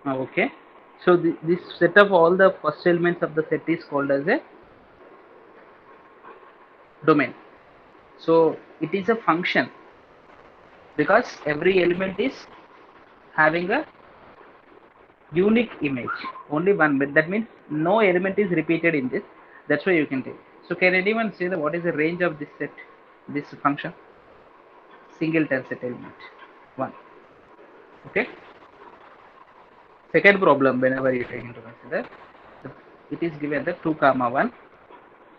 Okay. So this set of all the first elements of the set is called as a domain. So it is a function because every element is having a unique image, only one bit. That means no element is repeated in this. That's why you can take. So can anyone say that what is the range of this set, this function? Singleton set element one. Okay. Second problem, whenever you take into consider, it is given the 2 comma 1,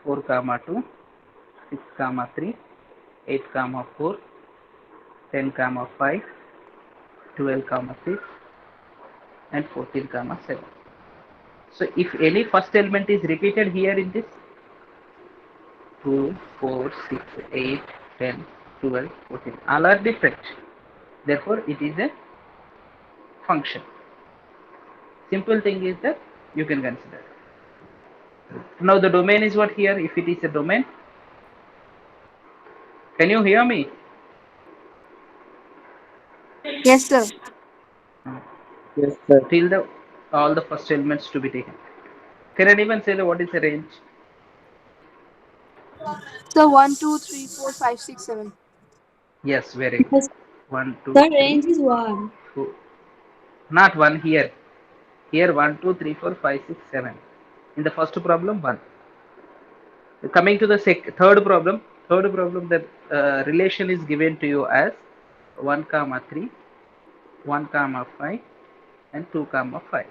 4 comma 2, 6 comma 3, 8 comma 4, 10 comma 5, 12 comma 6, and 14 comma 7. So if any first element is repeated here in this 2, 4, 6, 8, 10, 12, 14, all are different. Therefore, it is a function. Simple thing is that you can consider. Now the domain is what here? If it is a domain, can you hear me? Yes, sir. Yes, sir. Till the all the first elements to be taken. Can anyone say that what is the range? So 1, 2, 3, 4, 5, 6, 7. Yes, very good. Yes, 1, 2, the 3, range is 1. 4. Not 1 here. Here 1, 2, 3, 4, 5, 6, 7. In the first problem, 1. Coming to the third problem, the relation is given to you as 1 comma 3, 1 comma 5, and 2 comma 5,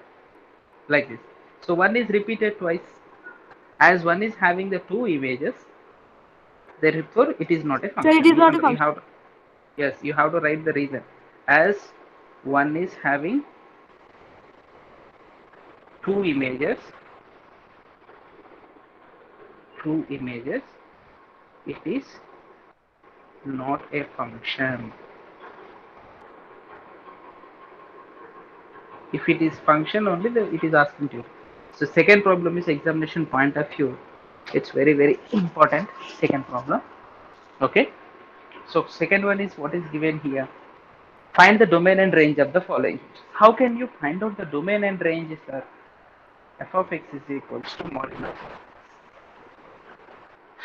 like this. So 1 is repeated twice. As 1 is having the 2 images, therefore it is not a So it function. is not a You function. have to, yes, you have to write the reason. As 1 is having 2 images, 2 images, it is not a function. If it is function only, then it is asking to you. So second problem is examination point of view. It's very important. Second problem. Okay. So second one is what is given here. Find the domain and range of the following. How can you find out the domain and range, sir? F of x is equals to modulus.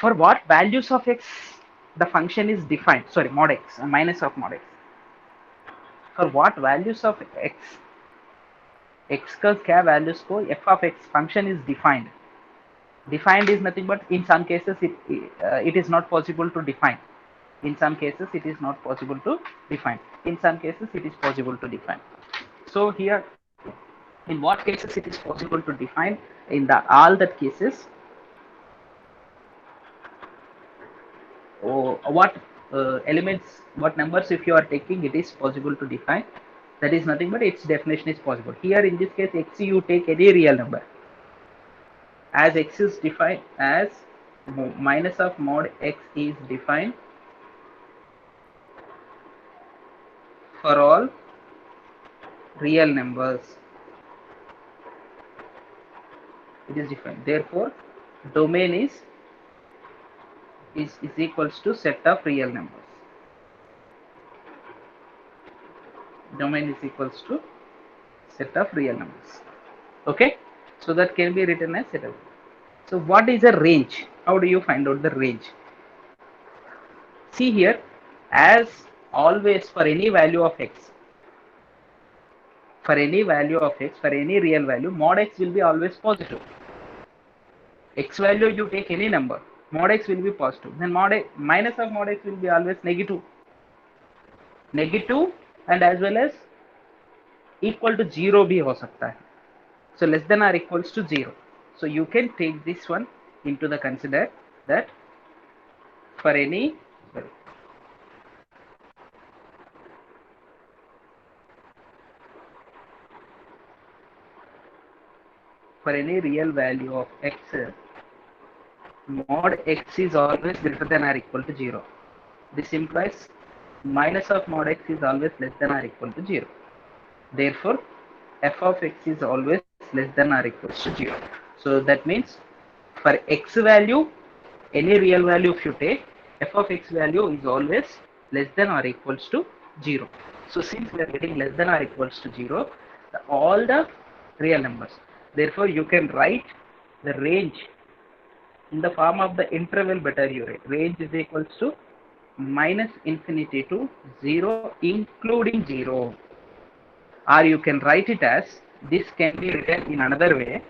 For what values of x the function is defined? Sorry, mod x, minus of mod x. For what values of x x का क्या values को f of x function is defined. Defined is nothing but in some cases it is not possible to define. In some cases it is not possible to define. In some cases it is possible to define. So here, in what cases it is possible to define? In the all that cases, what elements, what numbers if you are taking, it is possible to define. That is nothing but its definition is possible. Here in this case, x you take any real number. As x is defined as minus of mod x is defined for all real numbers. It is defined. Therefore, domain is equals to set of real numbers. Domain is equals to set of real numbers. Okay, so that can be written as set of. So what is a range? How do you find out the range? See here, as always for any value of x, for any value of x, for any real value, mod x will be always positive. X value you take any number, mod x will be positive. Then mod x, minus of mod x will be always negative. Negative and as well as equal to 0 भी हो सकता है. So less than or equals to 0. So you can take this one into the consider that for any, sorry, for any real value of x, mod x is always greater than or equal to 0. This implies minus of mod x is always less than or equal to 0. Therefore, f of x is always less than or equals to 0. So that means for x value, any real value if you take, f of x value is always less than or equals to 0. So since we are getting less than or equals to 0, all the real numbers. Therefore, you can write the range in the form of the interval. Better you write range is equals to minus infinity to 0 including 0, or you can write it as, this can be written in another way,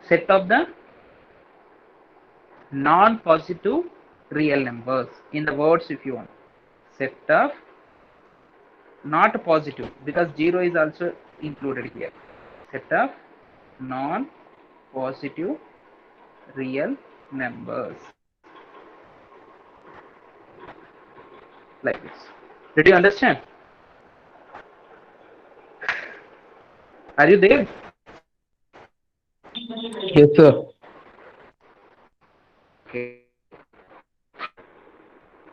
set of the non-positive real numbers. In the words, if you want, set of not positive, because 0 is also included here, set of non-positive real numbers, like this. Did you understand? Are you there? Yes, sir. Okay.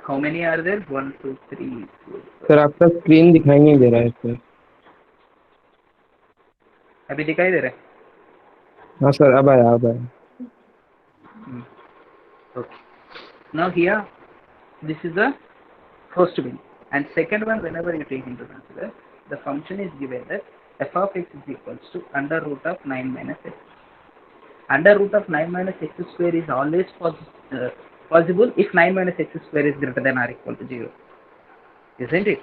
How many are there? 1, 2, 3, 4, 5. Sir आपका screen दिखाई नहीं दे रहा है sir. अभी दिखाई दे रहा है? हाँ सर, अब आया. Okay. Now here, this is the first one, and second one, whenever you take into consider, the function is given that f of x is equals to under root of 9 minus x. Under root of 9 minus x square is always possible if 9 minus x square is greater than or equal to 0, isn't it?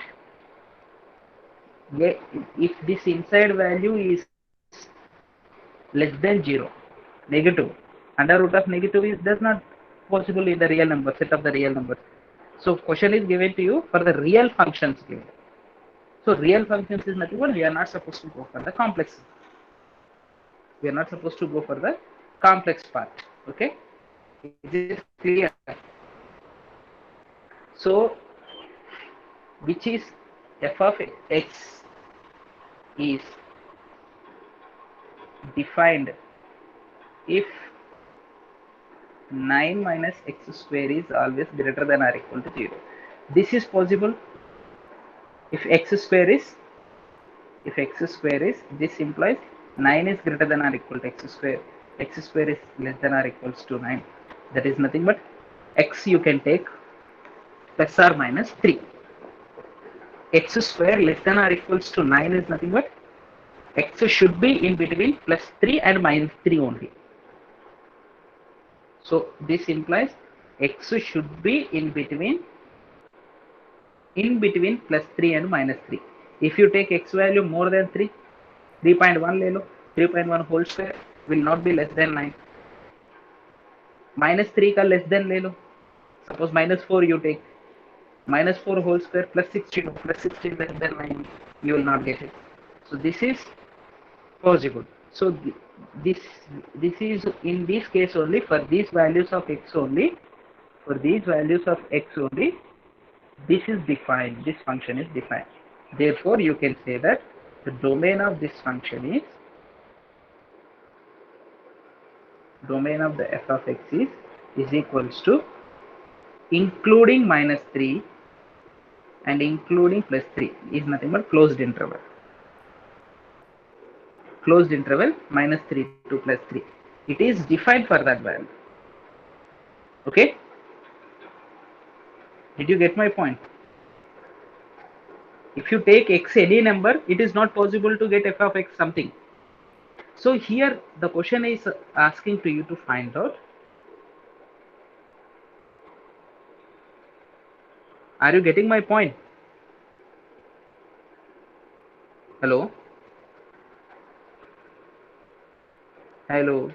Yeah, if this inside value is less than 0, negative, under root of negative is does not possible in the real number, set of the real numbers. So question is given to you for the real functions given. So real functions is nothing but we are not supposed to go for the complex. We are not supposed to go for the complex part. Okay, is it clear? So which is f of x is defined if 9 minus x square is always greater than or equal to 0. This is possible if x square is, this implies 9 is greater than or equal to x square is less than or equals to 9. That is nothing but x you can take plus or minus 3. X square less than or equals to 9 is nothing but x should be in between plus 3 and minus 3 only. So this implies x should be in between plus 3 and minus 3. If you take x value more than 3, 3.1 ले लो, 3.1 whole square will not be less than 9. Minus 3 का less than ले लो. Suppose minus 4 you take. Minus 4 whole square plus 16 less than 9. You will not get it. So this is possible. So this is in this case only for these values of x only. For these values of x only, this is defined. This function is defined. Therefore, you can say that the domain of this function is, domain of the f of x is equals to including minus 3 and including plus 3 is nothing but closed interval. Closed interval minus 3 to plus 3. It is defined for that value. Okay? Did you get my point? If you take x any number, it is not possible to get f of x something. So here the question is asking to you to find out, are you getting my point? Hello? Hello?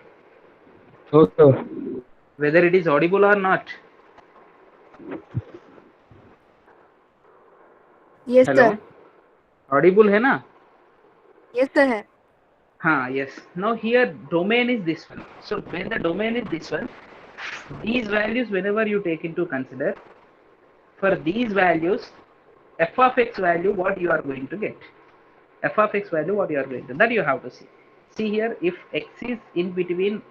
Okay. Whether it is audible or not? Yes, Hello? sir. Audible है ना? Yes, sir. है. Yes. Now here domain is this one. So when the domain is this one, these values whenever you take into consider, for these values, f of x value what you are going to get. F of x value what you are going to, that you have to see. See here, if x is in between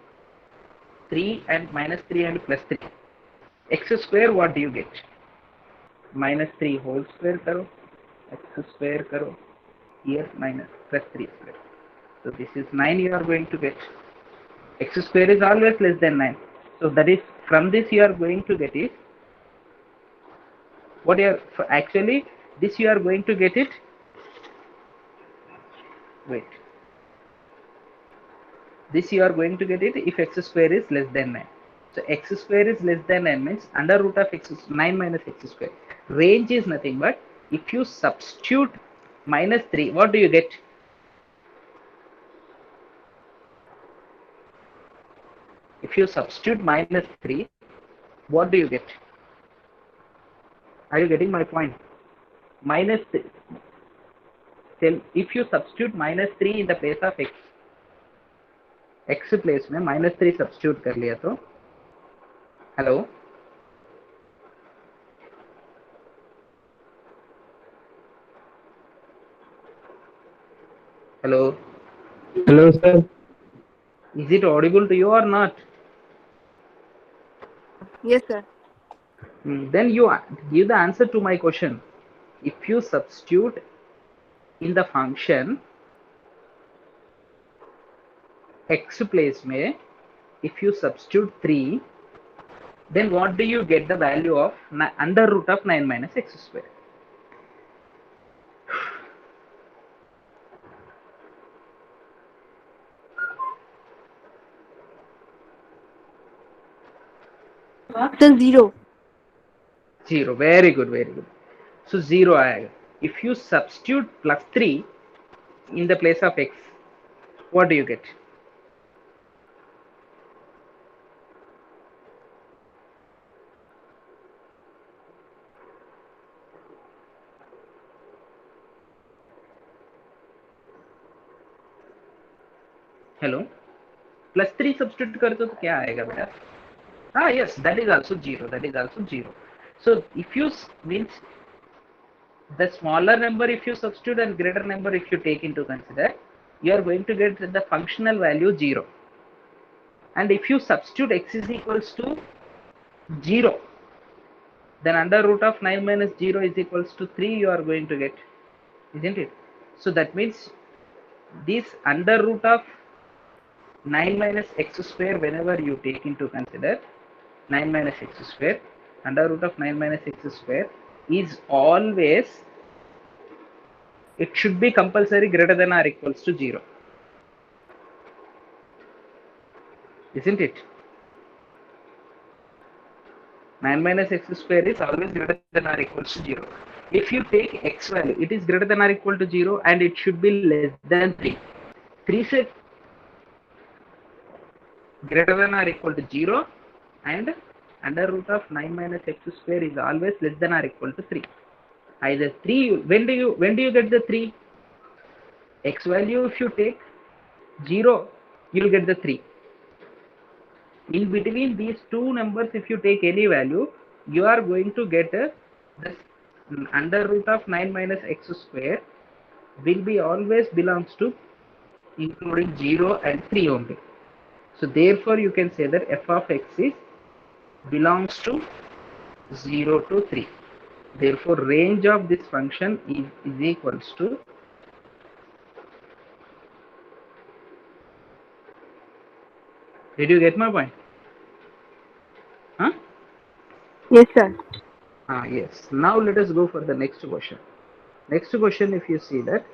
3 and minus 3 and plus 3, x square what do you get? Minus 3 whole square karo, x square karo, here minus plus 3 square. So this is 9 you are going to get. X square is always less than 9. So that is, from this you are going to get it. What you are, actually this you are going to get it. Wait. This you are going to get it if x square is less than 9. So x square is less than 9 means under root of 9 minus x square. Range is nothing but if you substitute minus 3, what do you get? If you substitute minus 3, what do you get? Are you getting my point? Minus 3. If you substitute minus 3 in the place of x, x place में minus 3 substitute कर लिया तो, hello, hello, Hello, sir. is it audible to you or not? Yes, sir. Then you give the answer to my question. If you substitute in the function x place में, if you substitute 3, then what do you get the value of under root of 9 minus x square? Sir, 0. 0. Very good, very good. So 0 आएगा. If you substitute plus 3 in the place of x, what do you get? Hello, plus 3 substitute कर दो तो क्या आएगा बेटा? Ah, yes, that is also 0. That is also 0. So if you means the smaller number if you substitute and greater number if you take into consider, you are going to get the functional value 0. And if you substitute x is equals to 0, then under root of 9 minus 0 is equals to 3 you are going to get, isn't it? So that means this under root of 9 minus x square, whenever you take into consider 9 minus x square, under root of 9 minus x square is always, it should be compulsory greater than or equals to 0, isn't it? 9 minus x square is always greater than or equals to 0. If you take x value, it is greater than or equal to 0 and it should be less than 3. 3 से greater than or equal to 0 and under root of 9 minus x square is always less than or equal to 3. Either 3, when do you get the 3? X value if you take 0, you will get the 3. In between these two numbers, if you take any value, you are going to get this under root of 9 minus x square will be always belongs to including 0 and 3 only. So therefore you can say that f of x is belongs to 0 to 3. Therefore range of this function is equals to Did you get my point? Huh? Yes, sir. Yes. Now let us go for the next question. Next question, if you see that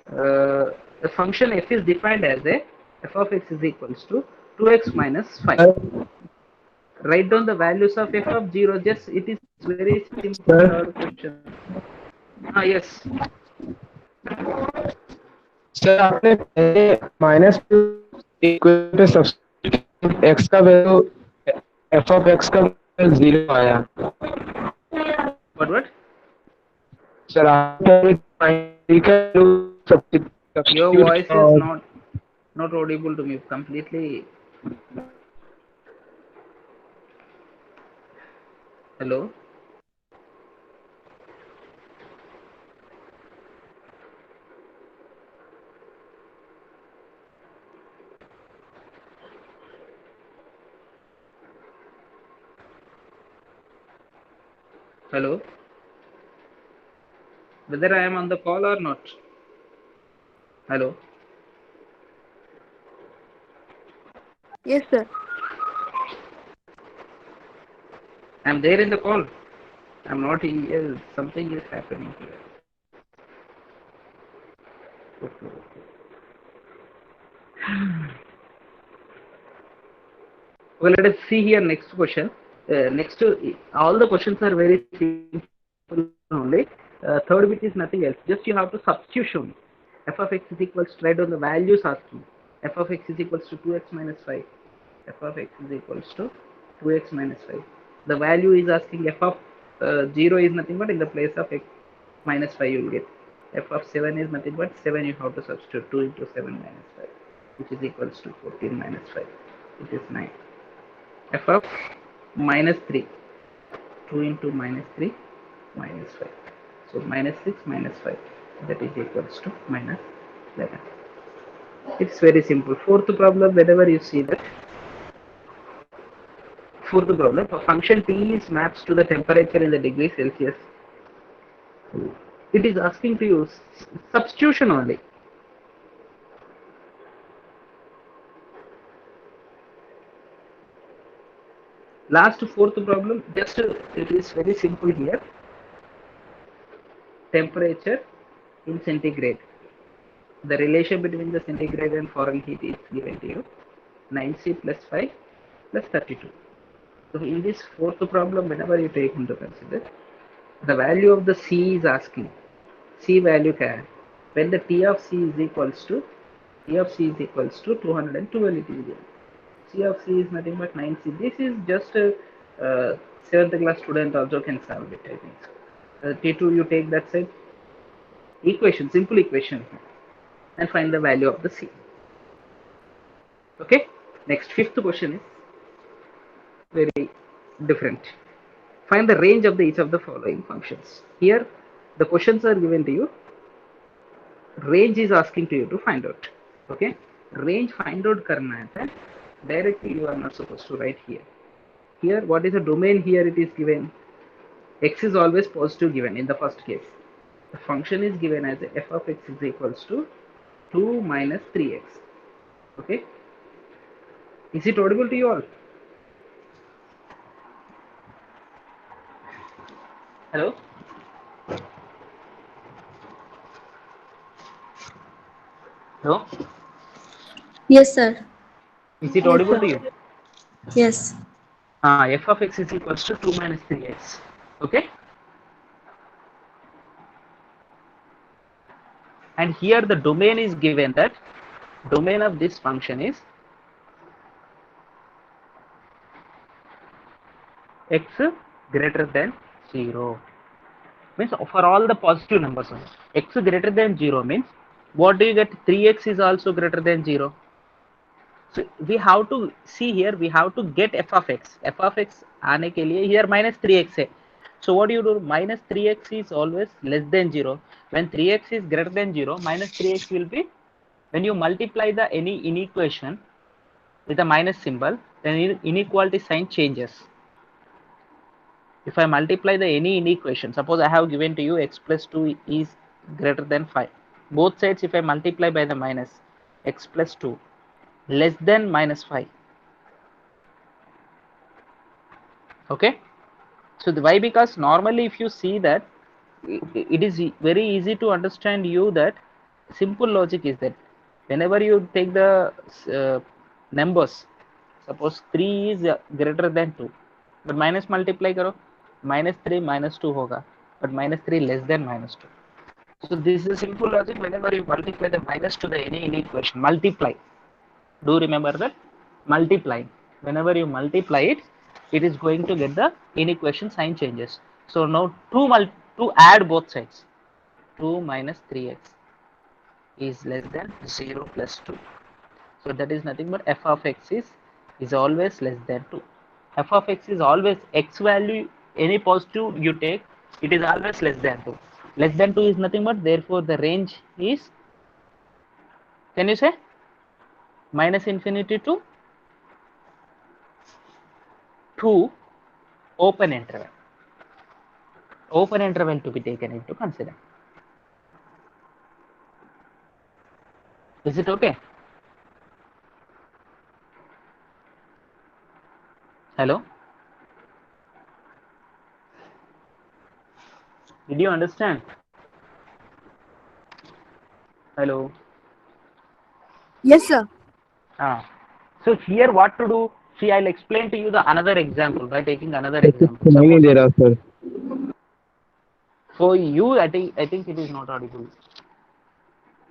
the function f is defined as a f of x is equals to 2x minus 5. Write down the values of f of 0. Just it is very simple question. Yes. Sir आपने पहले minus equal pay substitute x का value F of x का 0 आया. What? Sir आपने Your voice is not audible to me completely. Hello. Hello. Whether I am on the call or not. Hello. Yes, sir. I'm there in the call. I'm not in here. Something is happening here. Okay. Okay, let us see here next question. Next, all the questions are very simple only. Third bit is nothing else. Just you have to substitution. F of x is equals to, write down the values asking. F of x is equals to 2x minus 5. F of x is equals to 2x minus 5. The value is asking f of 0 is nothing but in the place of x minus 5 you will get. F of 7 is nothing but 7 you have to substitute 2 into 7 minus 5, which is equals to 14 minus 5. It is 9. F of minus 3, 2 into minus 3 minus 5. So minus 6 minus 5, that is equals to minus 11. It's very simple. Fourth problem, whenever you see that, fourth problem, a function T is maps to the temperature in the degree Celsius. It is asking to use substitution only. Last fourth problem, just it is very simple here. Temperature in centigrade. The relation between the centigrade and Fahrenheit is given to you. 9C plus 5 plus 32. So in this fourth problem, whenever you take into consider, the value of the C is asking. C value can. When the T of C is equals to 212, it is given. C of C is nothing but 9C. This is just a 7th class student also can solve it, I think. T2 you take that side, equation, simple equation, and find the value of the C. Okay, next fifth question is very different. Find the range of each of the following functions. Here the questions are given to you, range is asking to you to find out. Okay, range find out karna hai, directly you are not supposed to write here. Here what is the domain? Here it is given x is always positive given in the first case. The function is given as f of x is equals to 2 minus 3x. Okay, is it audible to you all? Hello? Hello? Yes, sir. Is it Yes, audible sir. to you? Yes. F of x is equals to 2 minus 3x. Okay? And here the domain is given that domain of this function is x greater than 0. Means for all the positive numbers, x greater than 0 means what do you get? 3x is also greater than 0. So we have to see here, we have to get f of x. F of x aane ke liye here minus 3x hai. So what do you do? Minus 3x is always less than 0. When 3x is greater than 0, minus 3x will be, when you multiply the any inequation with a minus symbol, then inequality sign changes. If I multiply the any inequation, suppose I have given to you x plus 2 is greater than 5. Both sides if I multiply by the minus, x plus 2 less than minus 5. Okay, so why? Because normally if you see that, it is very easy to understand you that simple logic is that whenever you take the numbers, suppose 3 is greater than 2, but minus multiply karo, minus 3 minus 2 hoga, but minus 3 less than minus 2. So this is a simple logic. Whenever you multiply the minus to the any equation, multiply, do remember that multiplying, whenever you multiply it, it is going to get the inequation sign changes. So now to add both sides, 2 minus 3x is less than 0 plus 2. So that is nothing but f of x is always less than 2. F of x is always, x value any positive you take, it is always less than 2. Less than 2 is nothing but, therefore the range is, can you say, minus infinity to open interval. Open interval to be taken into consider. Is it okay? Hello? Did you understand? Hello? Yes, sir. So here what to do? See, I'll explain to you the another example by taking another तो कुछ example. सुनाई नहीं Suppose दे रहा sir. for you, I think it is not audible.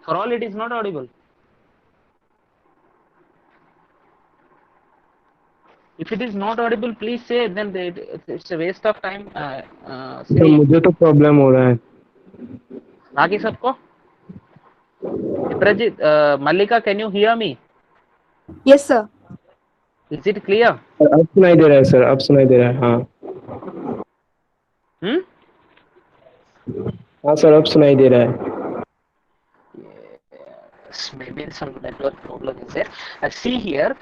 For all, it is not audible. If it is not audible, please say. Then it's a waste of time तो saying. मुझे तो problem हो रहा है. बाकी सबको? Viprajit, Mallika, can you hear me? Yes, sir. Is it clear? अब सुनाई दे रहा है सर. अब सुनाई दे रहा है. हाँ. Hmm? हाँ सर, अब सुनाई दे रहा है. Yes, maybe some network problem is there. See here,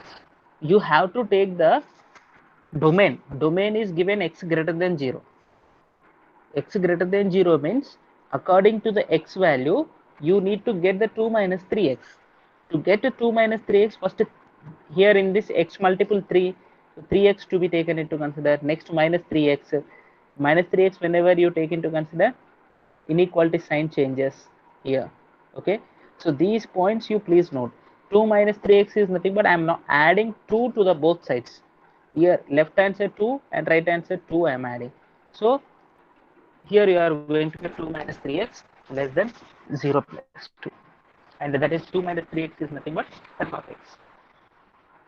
you have to take the domain. Domain is given x greater than 0. X greater than 0 means according to the x value, you need to get the 2 minus 3x. To get the 2 minus 3x, first here in this x multiple 3, 3x to be taken into consider. Next minus 3x. Minus 3x whenever you take into consider, inequality sign changes here. Okay, so these points you please note. 2 minus 3x is nothing but I am now adding 2 to the both sides. Here left hand side 2 and right hand side 2 I am adding. So here you are going to get 2 minus 3x less than 0 plus 2, and that is 2 minus 3x is nothing but f of x.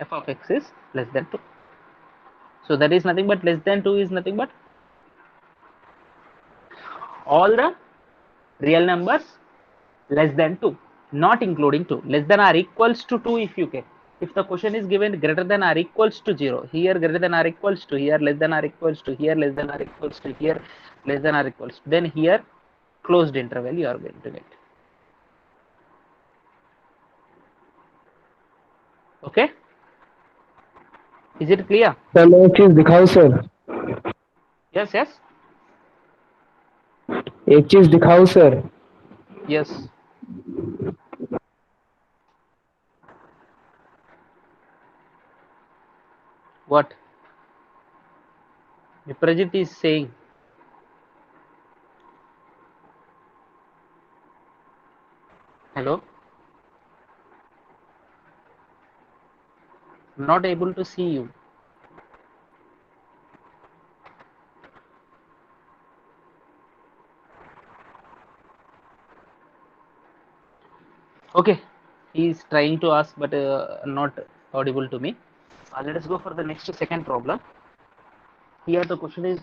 F of x is less than 2. So that is nothing but less than 2 is nothing but all the real numbers less than 2, not including 2. Less than or equals to 2 if you can. If the question is given greater than or equals to 0, here greater than or equals to, here less than or equals to, here less than or equals to, here less than or equals to, then here closed interval you are going to get. Okay, is it clear? Sir मैं एक चीज दिखाऊं sir. Yes, yes, एक चीज दिखाऊं sir. yes. What Viprajit is saying? Hello, not able to see you. Okay, he is trying to ask but not audible to me. Let us go for the next second problem. Here the question is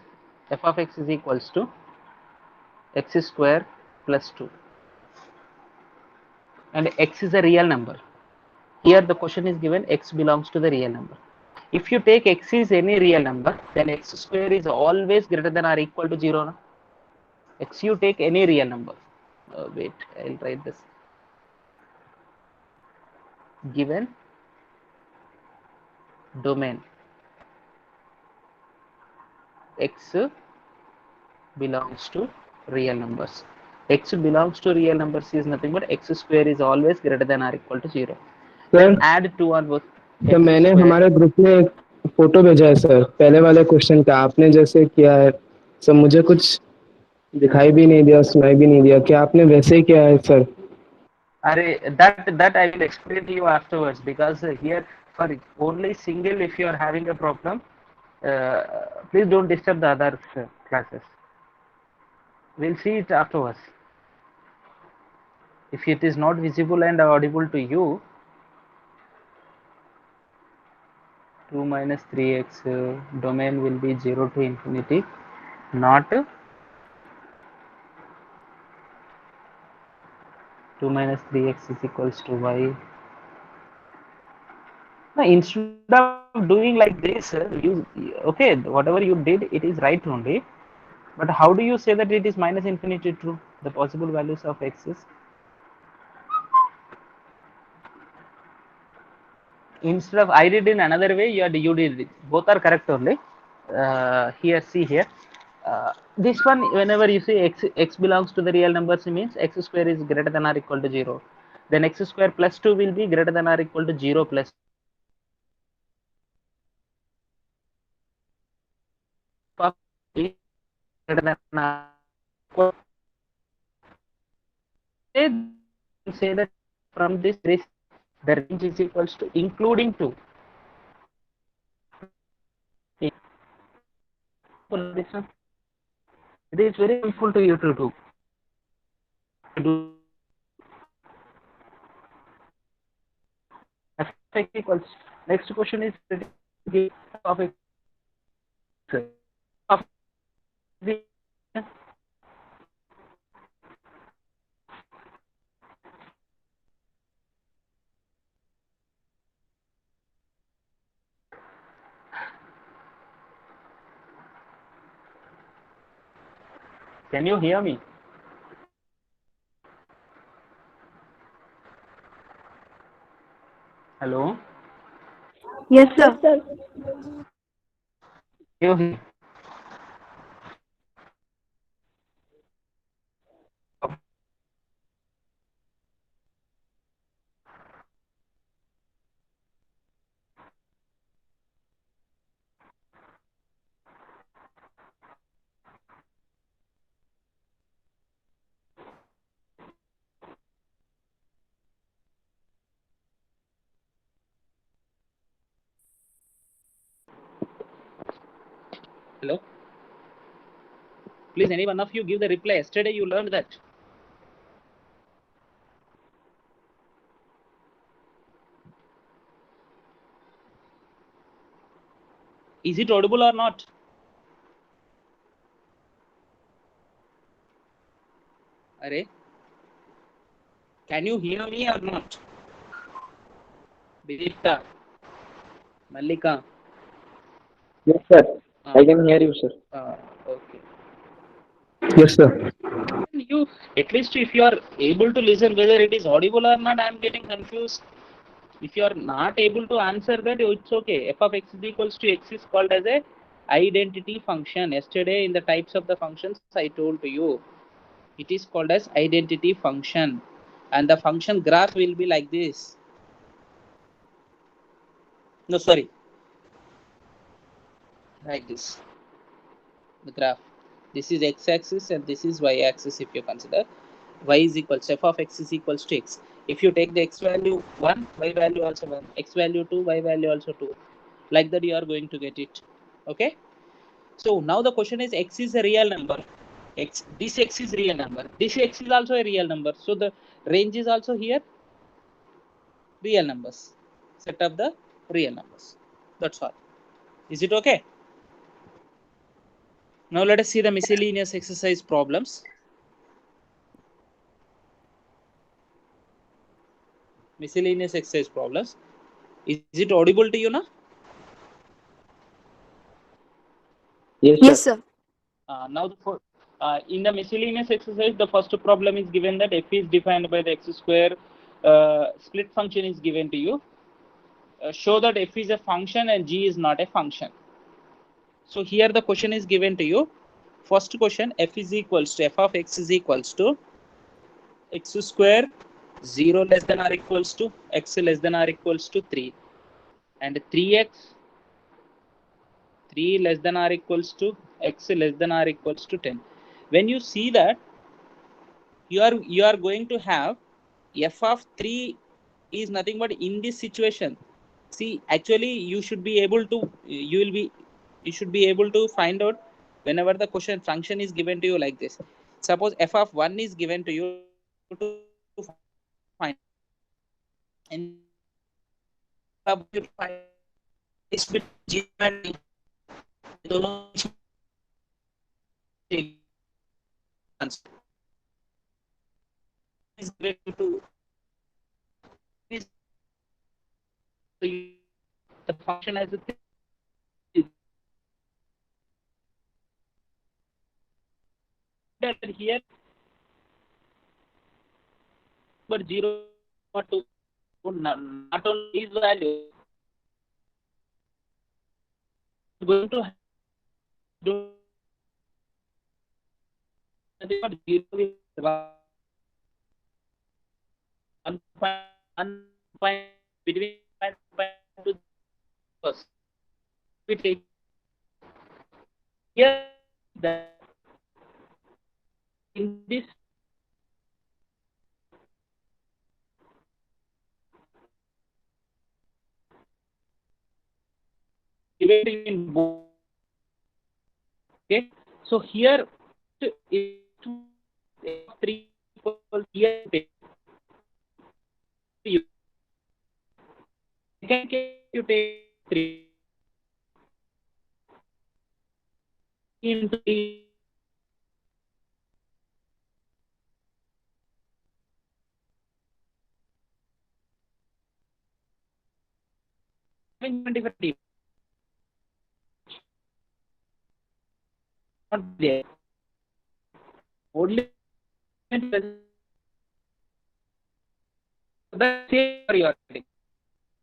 f of x is equals to x square plus 2, and x is a real number. Here the question is given x belongs to the real number. If you take x is any real number, then x square is always greater than or equal to 0. No? X you take any real number. Wait, I'll write this. Given domain x belongs to real numbers. X belongs to real numbers is nothing but x square is always greater than or equal to 0. Then sir add 2 on both तो x मैंने square. हमारे group में एक photo भेजा है sir, पहले वाले question का आपने जैसे किया है सर. मुझे कुछ दिखाई भी नहीं दिया, सुनाई भी नहीं दिया. क्या आपने वैसे ही किया है sir? That I will explain to you afterwards, because here for only single, if you are having a problem, please don't disturb the other classes. We'll see it afterwards. If it is not visible and audible to you, 2 minus 3x domain will be 0 to infinity, not 2 minus 3x is equals to y. Now, instead of doing like this, you okay, whatever you did, it is right only. But how do you say that it is minus infinity true? The possible values of x is, instead of I did in another way, you did it. Both are correct only. Here, see here. This one, whenever you say x belongs to the real numbers, means x square is greater than or equal to 0. Then x square plus 2 will be greater than or equal to 0 plus greater than or equal. Say that from this the range is equals to including 2. for this one. It is very helpful to you to do. F x equals. Next question is of x. Of Can you hear me? Hello? Yes, sir. You hear? Hello? Please, any one of you give the reply. Yesterday you learned that. Is it audible or not? Arey, can you hear me or not? Bidita, Mallika. Yes, sir. I can hear you, sir. Okay. Yes, sir. You, at least if you are able to listen whether it is audible or not, I am getting confused. If you are not able to answer that, it's okay. F of x is equals to x is called as a identity function. Yesterday in the types of the functions I told to you, it is called as identity function, and the function graph will be like this. No, sorry, like this. The graph. This is x-axis and this is y-axis. If you consider y is equals f of x is equals to x. If you take the x value 1, y value also 1, x value 2, y value also 2. Like that you are going to get it. Okay. So now the question is, x is a real number. This x is real number. This x is also a real number. So the range is also here real numbers. Set up the real numbers. That's all. Is it okay? Now let us see the miscellaneous exercise problems. Miscellaneous exercise problems. Is it audible to you now? Yes, sir. Now in the miscellaneous exercise, the first problem is given that f is defined by the x square split function is given to you. Show that f is a function and g is not a function. So here the question is given to you. First question, f is equals to f of x is equals to x square 0 less than or equals to x less than or equals to 3, and 3x 3 less than or equals to x less than or equals to 10. When you see that, you are going to have f of 3 is nothing but in this situation. See, actually you should be able to you should be able to find out whenever the question function is given to you like this. Suppose f of 1 is given to you to find, and you find this bit g and d, दोनों is given to is the function as a here, but 0 or 2, not only these values going to do nothing but 0 1 point between 1.2 first. We take here that in this given in both Okay, so here is 3 equals here you second case you take 3 into 3 different not there only the same you are getting.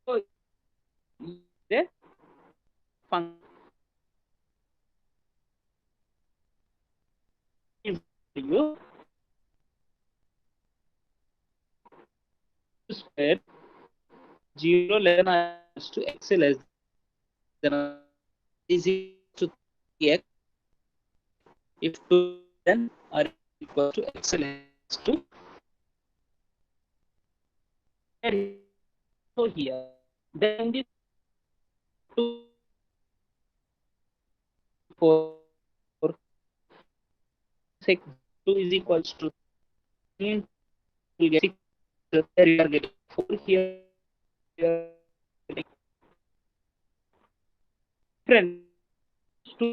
So the function you square 0 less than or equals to x less than or is equal to 3x if 2 then or equal to x less to so here then this 2 4 6 2 is equals to 3 will get 6 there you are getting 4 here you are getting different two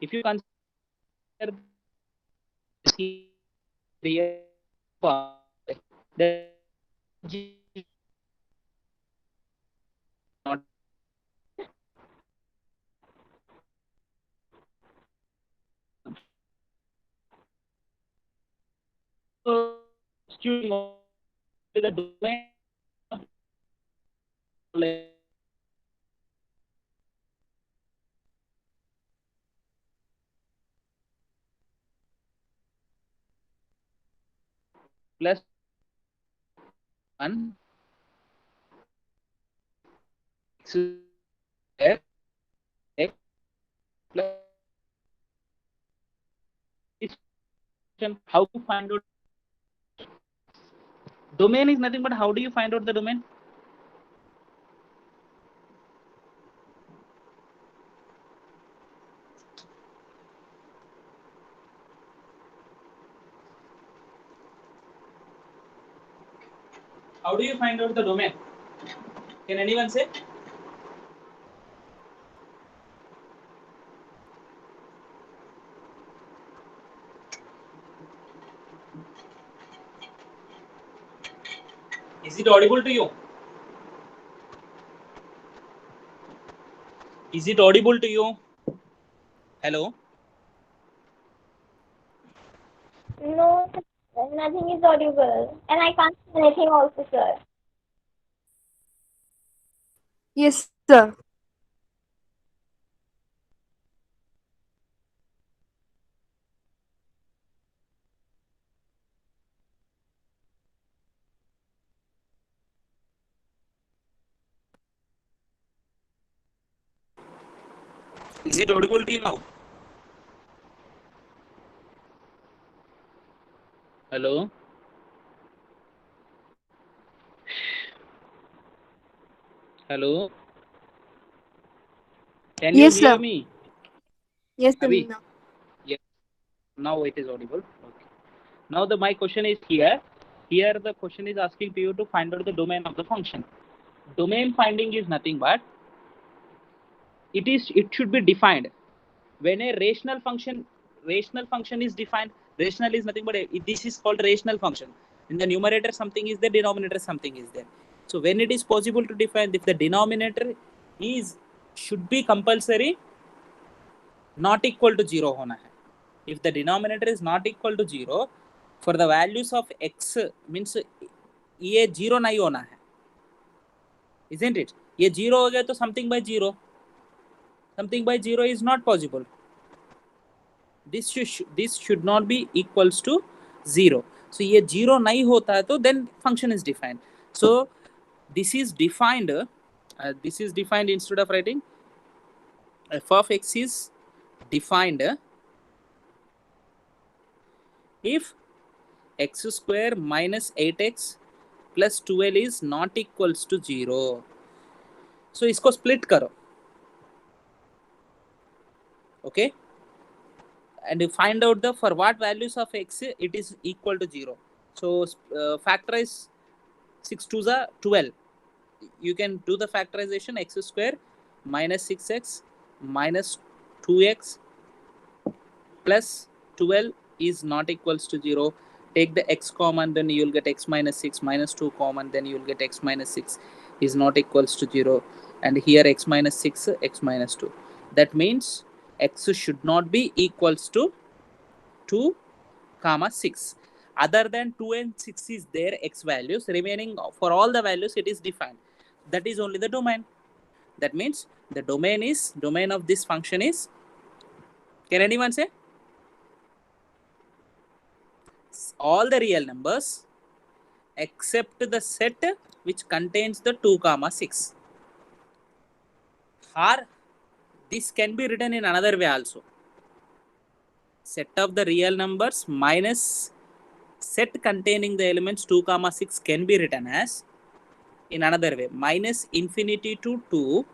if you consider this here then G not so student the domain plus 1 x square x plus this question how to find out domain is nothing but how do you find out the domain? How do you find out the domain? Can anyone say? Is it audible to you? Is it audible to you? Hello? No, nothing is audible. And I can't see anything also, sir. Yes, sir. Is it audible to you now? Hello? Hello? Can Yes, you hear sir. me? Yes, sir. Abhi? No. Yes. Now it is audible. Okay. Now my question is here. Here the question is asking to you to find out the domain of the function. Domain finding is nothing but it should be defined. When a rational function is defined, rational is nothing but this is called rational function. In the numerator something is there, denominator something is there. So when it is possible to define, if the denominator is should be compulsory not equal to 0 होना है. If the denominator is not equal to 0, for the values of x means ये 0 नहीं होना है, isn't it? ये 0 हो गया तो something by 0 is not possible. This should not be equals to 0. So ये 0 नहीं होता है तो then function is defined. So this is defined instead of writing f of x is defined if x square minus 8x plus 12 is not equals to 0. So इसको split करो. Okay, and you find out the for what values of x it is equal to 0. So factorize 6 to the 12. You can do the factorization. X square minus 6x minus 2x plus 12 is not equals to 0. Take the x common, then you will get x minus 6 minus 2 common, then you will get x minus 6 is not equals to 0. And here x minus 6, x minus 2. That means x should not be equals to 2 comma 6. Other than 2 and 6 is there x values. Remaining for all the values it is defined. That is only the domain. That means the domain of this function is, can anyone say? All the real numbers except the set which contains the 2 comma 6. Or this can be written in another way also. Set of the real numbers minus set containing the elements 2 comma 6 can be written as in another way, minus infinity to 2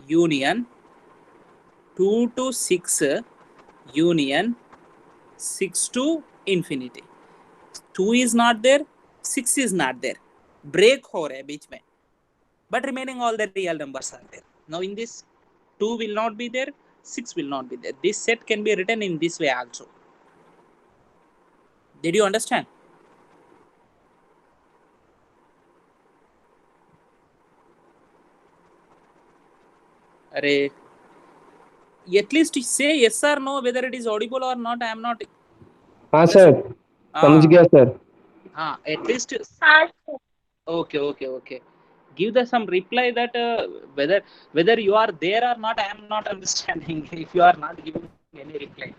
union 2 to 6 union 6 to infinity. 2 is not there, 6 is not there, break हो रहा है बीच में, but remaining all the real numbers are there. Now in this 2 will not be there, 6 will not be there. This set can be written in this way also. Did you understand? Array, at least say yes or no whether it is audible or not. I am not. हाँ sir, समझ गया sir. At least. Yes. Okay. Give the some reply that whether you are there or not. I am not understanding. If you are not giving any reply,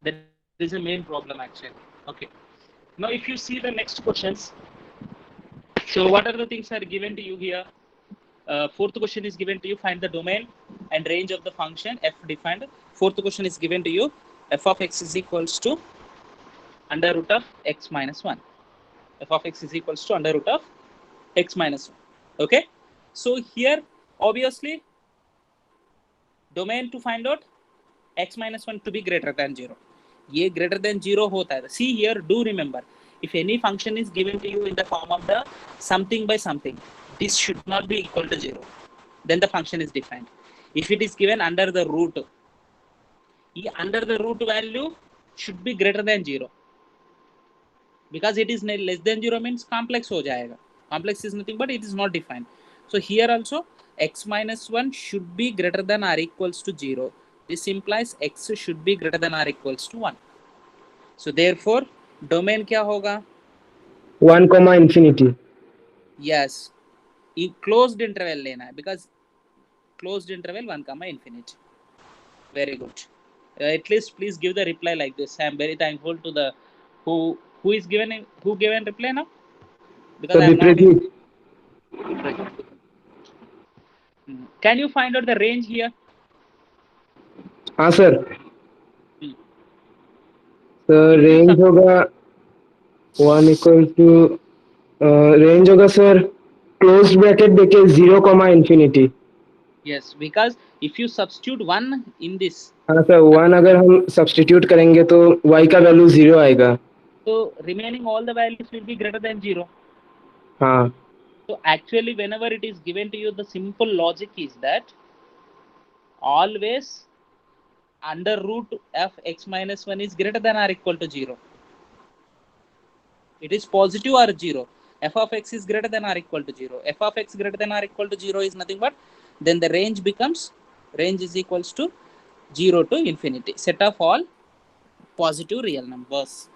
that is the main problem actually. Okay. Now if you see the next questions, so what are the things are given to you here? Fourth question is given to you. Find the domain and range of the function f defined. Fourth question is given to you. F of x is equals to under root of x minus 1. F of x is equals to under root of x minus 1. Okay. So here obviously domain to find out x minus 1 to be greater than 0. ये greater than 0 होता है. See here, do remember, if any function is given to you in the form of the something by something, this should not be equal to 0. Then the function is defined. If it is given under the root, under the root value should be greater than 0. Because it is less than 0 means complex हो जाएगा. Complex is nothing but it is not defined. So here also x minus 1 should be greater than or equals to 0. This implies x should be greater than or equals to 1. So therefore domain क्या होगा? 1 comma infinity. Yes, closed interval लेना है because closed interval 1 comma infinity. Very good. At least please give the reply like this. I am very thankful to the who given reply now, because So I am not. Bipreet. Can you find out the range here? हाँ sir. Sir range होगा 1 equal to range होगा sir close bracket देके 0 comma infinity. Yes, because if you substitute 1 in this, हाँ sir 1 अगर हम substitute करेंगे तो y का वैल्यू 0 आएगा. so remaining all the values will be greater than 0. हाँ. So actually whenever it is given to you, the simple logic is that always under root of x minus 1 is greater than or equal to 0. It is positive or 0. F of x is greater than or equal to 0. F of x greater than or equal to 0 is nothing but then the range becomes, range is equals to 0 to infinity. Set of all positive real numbers.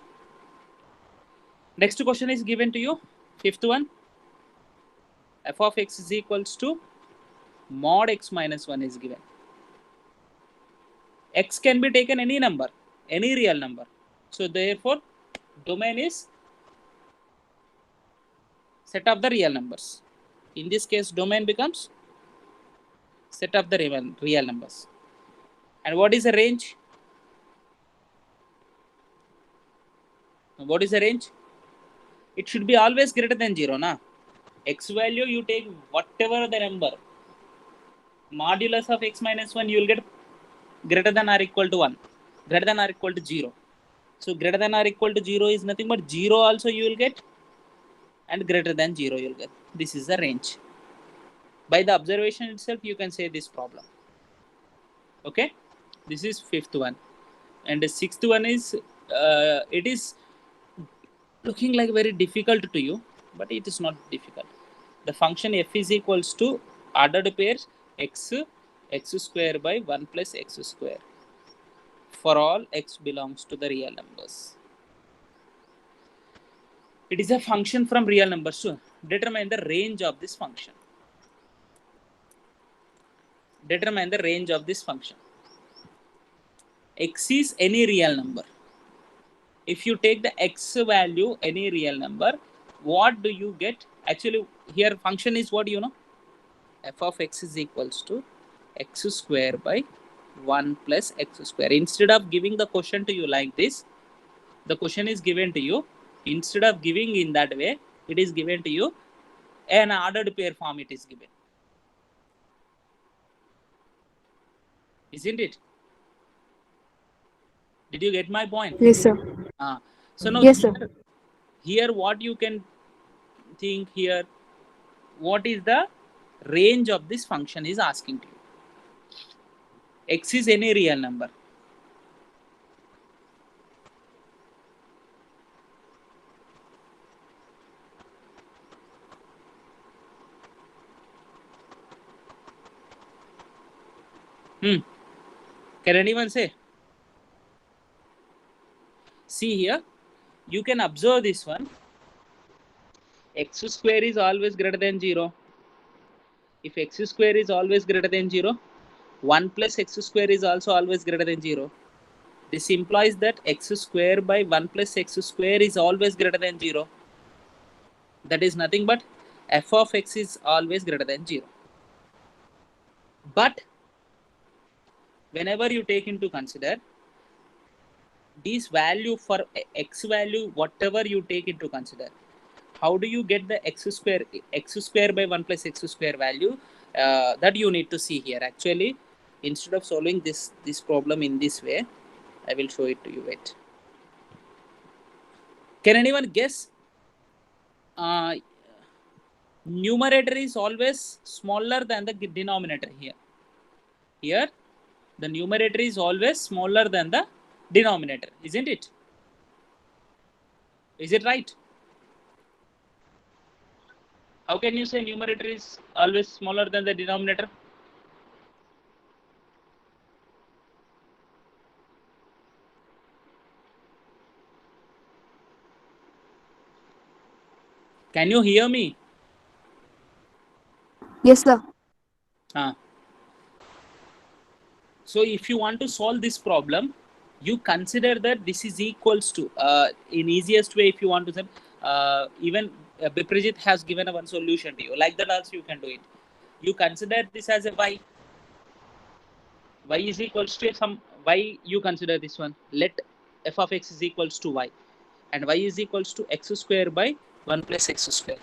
Next question is given to you. Fifth one. F of x is equals to mod x minus 1 is given. X can be taken any number, any real number. So therefore domain is set of the real numbers. In this case domain becomes set of the real numbers. And what is the range? What is the range? It should be always greater than 0, na? X value you take whatever the number, modulus of x minus 1, you will get greater than or equal to 1, greater than or equal to 0. So greater than or equal to 0 is nothing but 0 also you will get, and greater than 0 you will get. This is the range. By the observation itself, you can say this problem. Okay, this is fifth one. And the sixth one is, it is looking like very difficult to you, but it is not difficult. The function f is equals to ordered pairs x square by 1 plus x square for all x belongs to the real numbers. It is a function from real numbers. So determine the range of this function. Determine the range of this function. X is any real number. If you take the x value, any real number, what do you get? Actually, here function is what you know? F of x is equals to x square by 1 plus x square. Instead of giving the question to you like this, the question is given to you. Instead of giving in that way, it is given to you an ordered pair form. It is given. Isn't it? Did you get my point? Yes, sir. So now Yes, sir. Here what you can think here, what is the range of this function is asking to you. X is any real number. Can anyone say? See here, you can observe this one. X square is always greater than 0. If x square is always greater than 0, 1 plus x square is also always greater than 0. This implies that x square by 1 plus x square is always greater than 0. That is nothing but f of x is always greater than 0. But whenever you take into consider this value for x value, whatever you take into consider, how do you get the x square by 1 plus x square value? That you need to see here. Actually, instead of solving this problem in this way, I will show it to you. Wait. Can anyone guess? Numerator is always smaller than the denominator here. Here, the numerator is always smaller than the denominator, isn't it? Is it right? How can you say numerator is always smaller than the denominator? Can you hear me? Yes, sir. So if you want to solve this problem, you consider that this is equals to, in easiest way, if you want to say, even Biprajit has given one solution to you. Like that also you can do it. You consider this as a y. Y is equals to some y. You consider this one. Let f of x is equals to y, and y is equals to x square by 1 plus x square.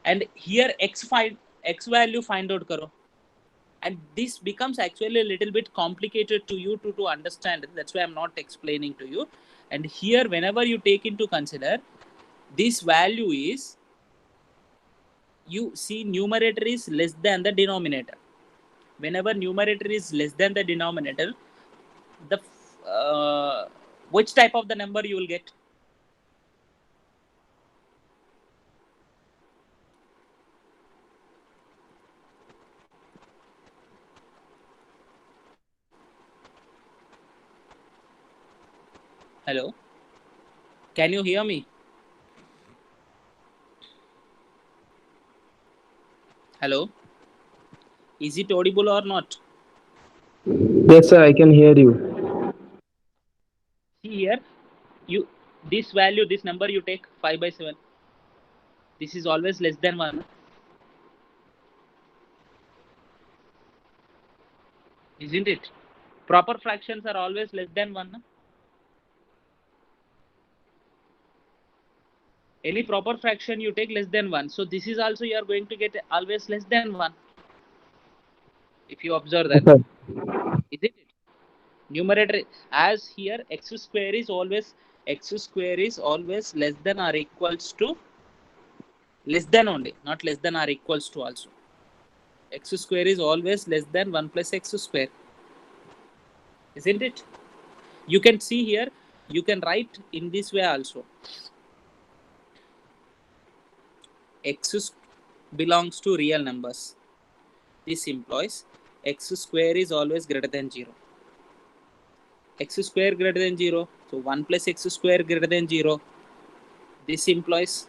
And here x value find out karo. And this becomes actually a little bit complicated to you to understand. That's why I'm not explaining to you. And here, whenever you take into consider, this value is, you see numerator is less than the denominator. Whenever numerator is less than the denominator, the which type of the number you will get? Hello? Can you hear me? Hello? Is it audible or not? Yes, sir, I can hear you. See here, this value, this number you take 5 by 7. This is always less than 1. Isn't it? Proper fractions are always less than 1. Any proper fraction you take less than 1. So this is also you are going to get always less than 1. If you observe that, sir. isn't it? Numerator, as here x square is always less than or equals to, less than only, not less than or equals to also. X square is always less than 1 plus x square, isn't it? You can see here, you can write in this way also. X belongs to real numbers. This implies x square is always greater than 0. X square greater than 0. So 1 plus x square greater than 0. This implies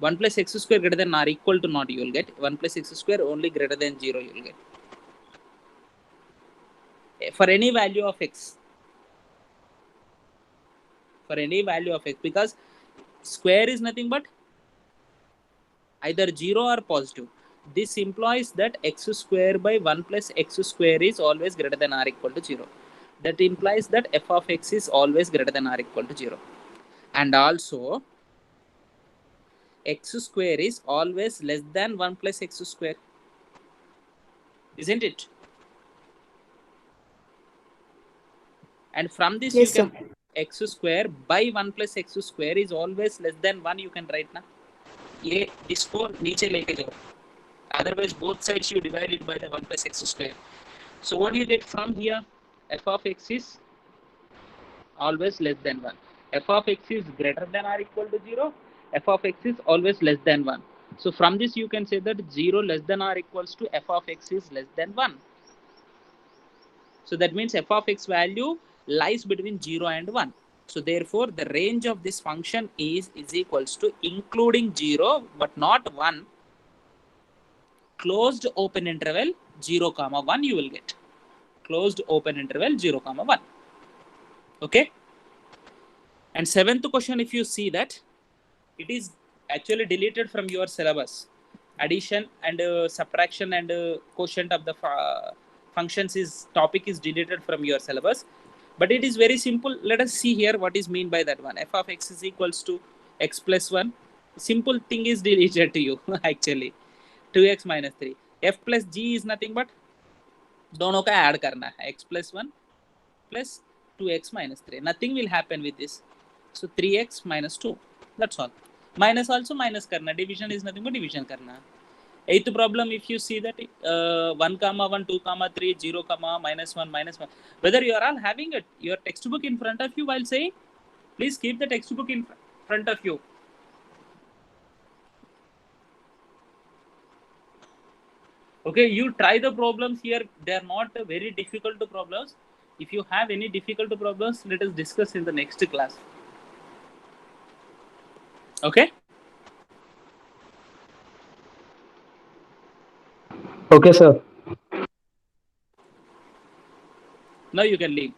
1 plus x square greater than or equal to not, you will get 1 plus x square only greater than 0, you will get. For any value of x. For any value of x, because square is nothing but either 0 or positive. This implies that x square by 1 plus x square is always greater than or equal to 0. That implies that f of x is always greater than or equal to 0. And also, x square is always less than 1 plus x square. Isn't it? And from this, Yes, you can sir. x square by 1 plus x square is always less than 1, you can write now. ये इसको नीचे लेके जाओ. Otherwise, both sides you divide it by the 1 plus x square. So what you get from here? F of x is always less than 1. F of x is greater than or equal to 0. F of x is always less than 1. So from this you can say that 0 less than or equals to f of x is less than 1. So that means f of x value lies between 0 and 1. So therefore the range of this function is equals to including 0 but not 1, closed open interval 0 comma 1 you will get. Closed open interval 0 comma 1. Okay. And seventh question, if you see that, it is actually deleted from your syllabus. Addition and subtraction and quotient of the functions is topic is deleted from your syllabus. But it is very simple. Let us see here what is mean by that one. F of x is equals to x plus 1. Simple thing is deleted to you actually. 2x minus 3. F plus g is nothing but दोनों का add करना है. x plus 1 plus 2x minus 3. Nothing will happen with this. So 3x minus 2. That's all. Minus also minus karna. Division is nothing but division karna. Eighth problem, if you see that 1 comma 1, 2 comma 3, 0 comma minus 1, minus 1. Whether you are all having your textbook in front of you while saying, please keep the textbook in front of you. Okay, you try the problems here. They are not very difficult problems. If you have any difficult problems, let us discuss in the next class. Okay? Okay, sir. Now you can leave.